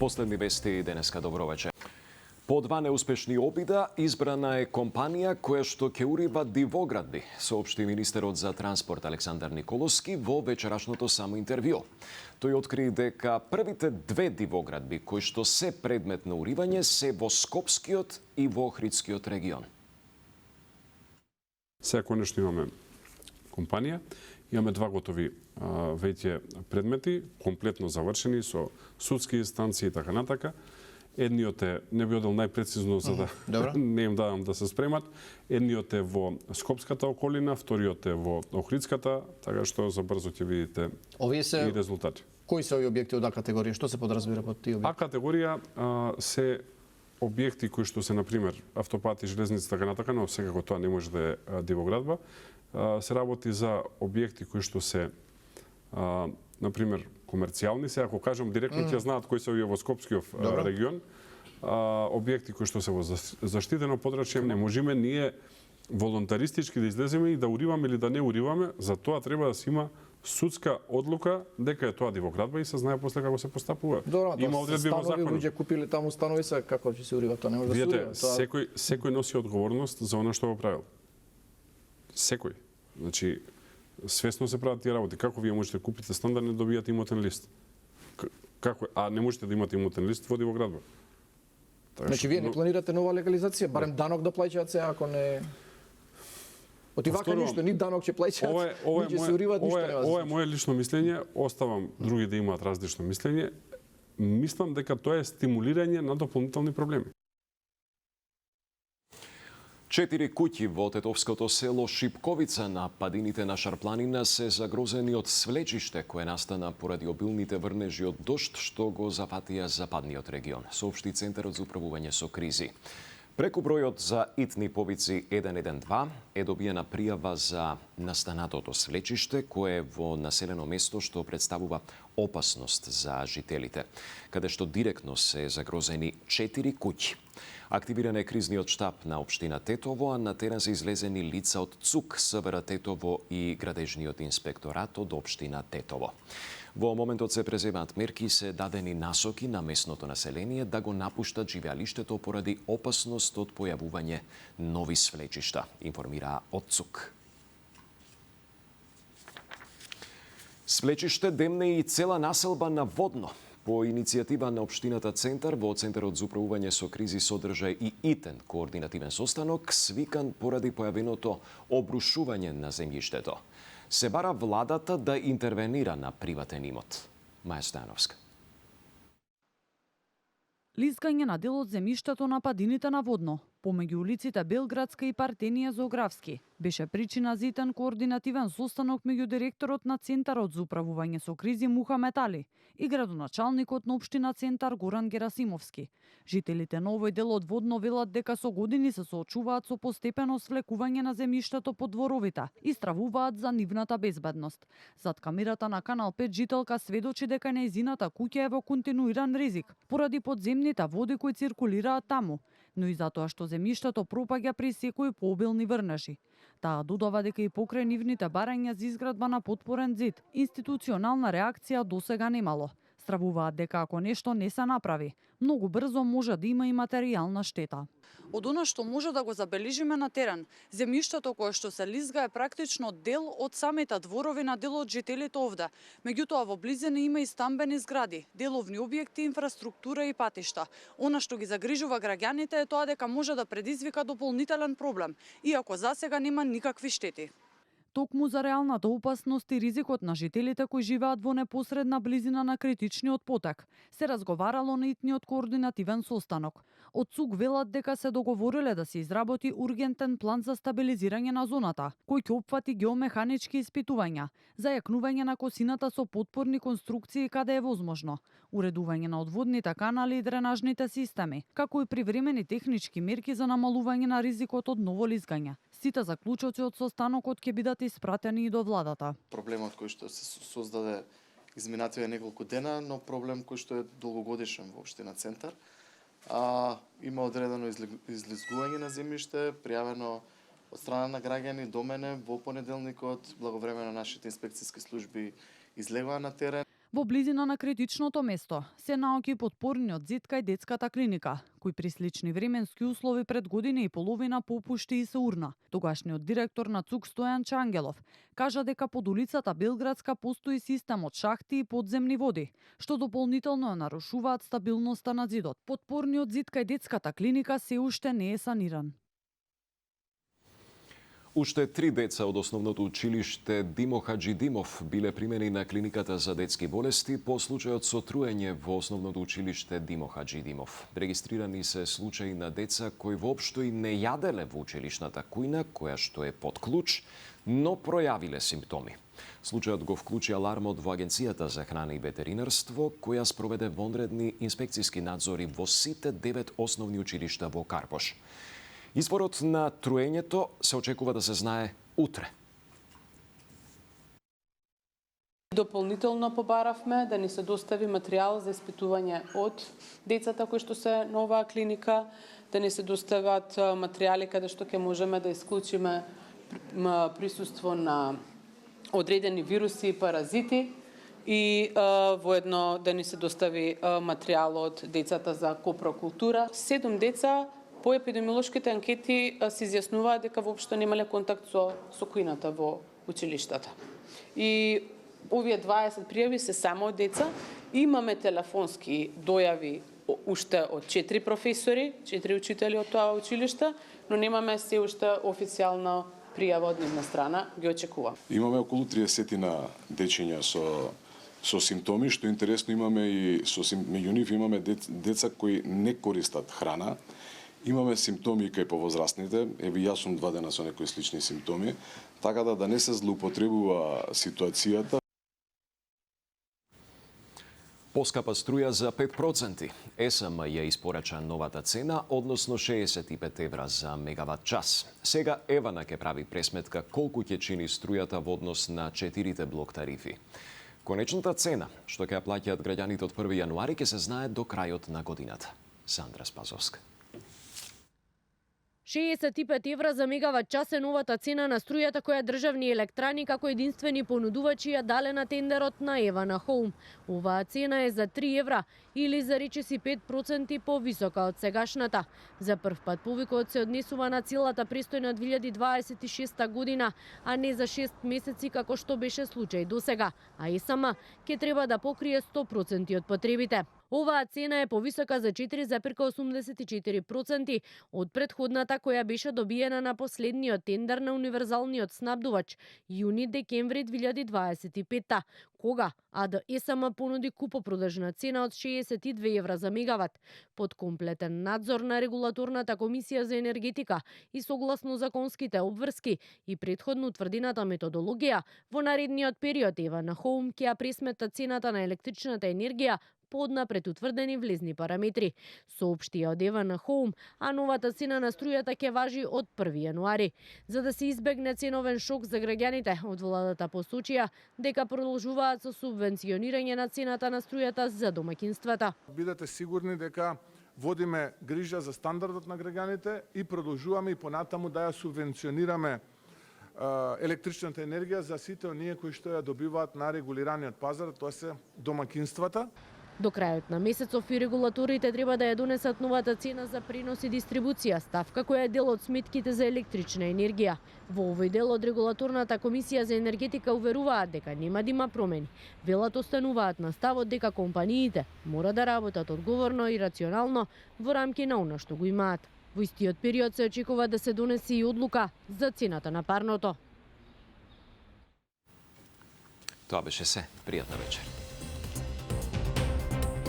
Последни вести денеска, добро вечер. По два неуспешни обида избрана е компанија која што ќе урива дивоградби, соопшти министерот за транспорт Александар Николовски во вечерашното само интервју. Тој откри дека првите две дивоградби кои што се предмет на уривање се во Скопскиот и во Охридскиот регион. Сега конечно имаме компанија, имаме два готови веќе предмети, комплетно завршени со судски инстанции и така натака. Едниот е, не би одел најпрецизно за да не им давам да се спремат, едниот е во Скопската околина, вториот е во Охридската, така што за брзо ќе видите и резултати. Кои се овие објекти од А категорија? Што се подразбира под тие објекти? А категорија се објекти кои што се, например, автопати, железници, така натака, но секако тоа не може да е дивоградба. Се работи за објекти кои што се, например, комерцијални, се ако кажам директно ќе знаат кои се овие во Скопскиот регион. Објекти кои што се во заштитено подрачје, не можеме ние волонтаристички да излеземе и да уриваме или да не уриваме, за тоа треба да се има судска одлука дека е тоа дивоградба и се знае после како се постапува. Има одредби во законот. Луѓе купиле таму станови, се како ќе се урива тоа, не може да се урива. Видете, секој носи одговорност за она што го правил. Секој. Значи, свесно се прават тие работи. Како вие можете да купите стан да не добијате имотен лист? Како? А не можете да имате имотен лист во дивоградба. Значи, вие не планирате нова легализација, барем данок да плаќаат се, ако не... Оти вака ништо, ни данок ќе плаќаат, ни ќе се уриваат, ништо не ова е мое лично мислење, оставам други да имаат различно мислење. Мислам дека тоа е стимулирање на дополнителни проблеми. 4 куќи во тетовското село Шипковица на падините на Шарпланина се загрозени од свлечиште кое настана поради обилните врнежи од дожд што го зафатија западниот регион, соопшти Центарот за управување со кризи. Преку бројот за итни повици 112 е добиена пријава за настанатото свлечиште кое е во населено место што представува опасност за жителите, каде што директно се загрозени 4 куќи. Активиран е кризниот штаб на општина Тетово, а на терен се излезени лица од ЦУК, СВР Тетово и градежниот инспекторат од општина Тетово. Во моментот се преземаат мерки и се дадени насоки на местното население да го напуштат живеалиштето поради опасност од појавување нови свлечишта, информира од ЦУК. Свлечиште демне и цела населба на водно. По иницијатива на општината Центар, во Центарот за управување со кризи содржа и итен координативен состанок, свикан поради појавеното обрушување на земјиштето. Се бара владата да интервенира на приватен имот. Маја Стојановска. Лизгање на дел од земјиштето на падините на Водно, помеѓу улиците Белградска и Партенија Зоографски, беше причина за итен координативен состанок меѓу директорот на Центарот за управување со кризи Мухамет Али и градоначалникот на општина Центар Горан Герасимовски. Жителите на овој дел од Водно велат дека со години се соочуваат со постепено свлекување на земјиштето по дворовите и стравуваат за нивната безбедност. Зад камерата на Канал 5 жителка сведочи дека нејзината куќа е во континуиран ризик поради подземните води кои циркулираат таму, но и затоа што земјиштето пропаѓа при секои пообилни врнежи. Таа додава дека и покрај нивните барања за изградба на потпорен зид, институционална реакција досега немало. Стравуваат дека ако нешто не се направи, многу брзо може да има и материјална штета. Од она што може да го забележиме на терен, земјиштето кое што се лизга е практично дел од самите дворови на дел од жителите овде. Меѓутоа во близина има и стамбени згради, деловни објекти, инфраструктура и патишта. Она што ги загрижува граѓаните е тоа дека може да предизвика дополнителен проблем, иако засега нема никакви штети. Токму за реалната опасност и ризикот на жителите кои живеат во непосредна близина на критичниот потек, се разговарало на итниот координативен состанок. Од ЦУК велат дека се договориле да се изработи ургентен план за стабилизирање на зоната, кој ќе опфати геомеханички испитувања, зајакнување на косината со потпорни конструкции каде е возможно, уредување на одводните канали и дренажните системи, како и привремени технички мерки за намалување на ризикот од ново лизгање. Сите заклучоци од состанокот ќе бидат испратени и до владата. Проблемот кој што се создаде изминативе неколку дена, но проблем кој што е долгогодишен во општина Центар. Има одредено излизгување на земјиште, пријавено од страна на граѓани до мене во понеделникот, благовремено нашите инспекциски служби излегува на терен. Во близина на критичното место се наоѓа потпорниот зид кај детската клиника, кој при слични временски услови пред година и половина попушти и се урна. Тогашниот директор на ЦУК Стојан Чангелов кажа дека под улицата Белградска постои систем од шахти и подземни води, што дополнително нарушуваат стабилноста на зидот. Потпорниот зид кај детската клиника се уште не е саниран. Уште 3 деца од основното училиште Димо Хаджидимов биле примени на клиниката за детски болести по случајот со труење во основното училиште Димо Хаджидимов. Регистрирани се случаи на деца кои воопшто и не јаделе во училишната кујна, која што е под клуч, но пројавиле симптоми. Случајот го вклучи алармот во Агенцијата за храна и ветеринарство, која спроведе вонредни инспекциски надзори во сите 9 основни училишта во Карпош. Изворот на труењето се очекува да се знае утре. Дополнително побаравме да ни се достави материјал за испитување од децата кои што се на оваа клиника, да ни се достават материјали каде што ќе можеме да исклучиме присуство на одредени вируси и паразити и воедно да ни се достави материјал од децата за копрокултура. 7 деца по епидемиолошките анкети се изјаснуваат дека воопшто немале контакт со кујната во училиштата. И овие 20 пријави се само од деца. Имаме телефонски дојави уште од 4 професори, 4 учители од тоа училиште, но немаме се уште официјална пријава од нивна страна, ги очекувам. Имаме околу 30 дечиња со симптоми, што интересно имаме и меѓу нив имаме деца кои не користат храна. Имаме симптоми кај повозрастните, јас сум 2 дена со некои слични симптоми, така да не се злоупотребува ситуацијата. Поскапа струја за 5%. ЕСМ ја испорача новата цена, односно 65 евра за мегават час. Сега Евана ќе прави пресметка колку ќе чини струјата во однос на 4 блок тарифи. Конечната цена, што ќе ја плаќаат граѓаните од 1 јануари, ќе се знае до крајот на годината. Сандра Спазовска. 65 евра за мегават час е новата цена на струјата која државни електрани како единствени понудувачи ја дале на тендерот на Евана Хоум. Оваа цена е за 3 евра или за речиси 5% повисока од сегашната. За прв пат повикот се однесува на целата престојна 2026 година, а не за 6 месеци како што беше случај досега, а ЕСМ ќе треба да покрие 100% од потребите. Оваа цена е повисока за 4,84% од претходната која беше добиена на последниот тендер на универзалниот снабдувач јуни-декември 2025, кога АД ЕСМ понуди купопродажна цена од 62 евра за мегават. Под комплетен надзор на регулаторната комисија за енергетика и согласно законските обврски и претходно утврдената методологија, во наредниот период Евана Хоум ќе ја пресметта цената на електричната енергија по однапред утврдени влезни параметри. Соопштија од Евана Хоум, а новата цена на струјата ќе важи од 1 јануари. За да се избегне ценовен шок за граѓаните, од владата посочија дека продолжуваат со субвенционирање на цената на струјата за домаќинствата. Бидете сигурни дека водиме грижа за стандардот на граѓаните и продолжуваме и понатаму да ја субвенционираме електричната енергија за сите оние кои што ја добиваат на регулираниот пазар, тоа се домаќинствата. До крајот на месецов и регулаторите треба да ја донесат новата цена за пренос и дистрибуција, ставка која е дел од сметките за електрична енергија. Во овој дел од регулаторната комисија за енергетика уверуваат дека нема да има промени. Велат остануваат на ставот дека компаниите мора да работат одговорно и рационално во рамки на она што го имаат. Во истиот период се очекува да се донесе и одлука за цената на парното. Тоа беше се. Пријатна вечер.